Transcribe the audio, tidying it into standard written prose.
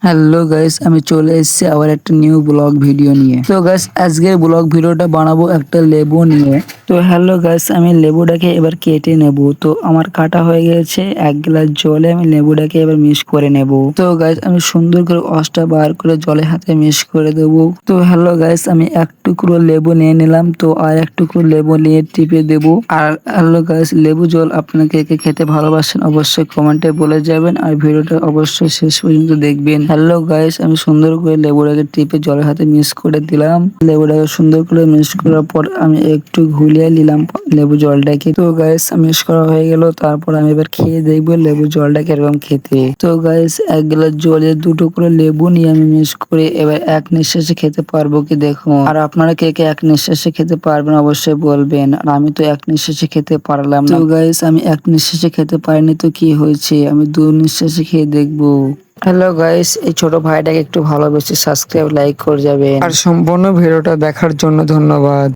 Hello guys, আমি চলে এসেছি আবার একটা নিউ ব্লগ ভিডিও নিয়ে। তো গাইস, আজকের ব্লগ ভিডিওটা বানাবো একটা লেবু নিয়ে। তো হ্যালো গাইস, আমি লেবুটাকে এবার কেটে নেব। তো আমার কাটা হয়ে গেছে, এক গ্লাস জলে আমি লেবুটাকে এবার মিক্স করে নেব। তো গাইস, আমি সুন্দর করে রসটা বার করে জলে হাতে মিক্স করে দেবো। তো হ্যালো গাইস, আমি এক টুকরো লেবু নিয়ে নিলাম। তো আর এক টুকরো লেবু নিয়ে টিপে দেবো। আর হ্যালো গাইস, লেবু জল আপনারা কে কে খেতে ভালোবাসেন অবশ্যই কমেন্টে বলে যাবেন, আর ভিডিওটা অবশ্যই শেষ পর্যন্ত দেখবেন। হ্যালো গাইস, আমি সুন্দর করে লেবুটাকে টিপে জলের হাতে মিক্স করে দিলাম। লেবুটাকে সুন্দর করে মিক্স করার পর আমি একটু ঘুলিয়ে নিলাম লেবু জলটাকে। তো গাইস, মিক্স করা হয়ে গেল। তারপর আমি এবার খেয়ে দেখবো লেবু জলটা কিরকম খেতে। তো গাইস, এক গ্লাস জলে দুটো করে লেবু নিয়ে আমি মিক্স করে এবার এক নিঃশ্বাসে খেতে পারবো কি দেখুন। আর আপনারা কে কে এক নিঃশ্বাসে খেতে পারবেন অবশ্যই বলবেন। আর আমি তো এক নিঃশ্বাসে খেতে পারলাম না। তো গাইস, আমি এক নিঃশ্বাসে খেতে পারিনি তো কি হয়েছে, আমি দু নিঃশ্বাসে খেয়ে দেখবো। হ্যালো গাইস, এই ছোট ভাইটাকে একটু ভালোবেসে সাবস্ক্রাইব লাইক করে যাবেন। আর সম্পূর্ণ ভিডিওটা দেখার জন্য ধন্যবাদ।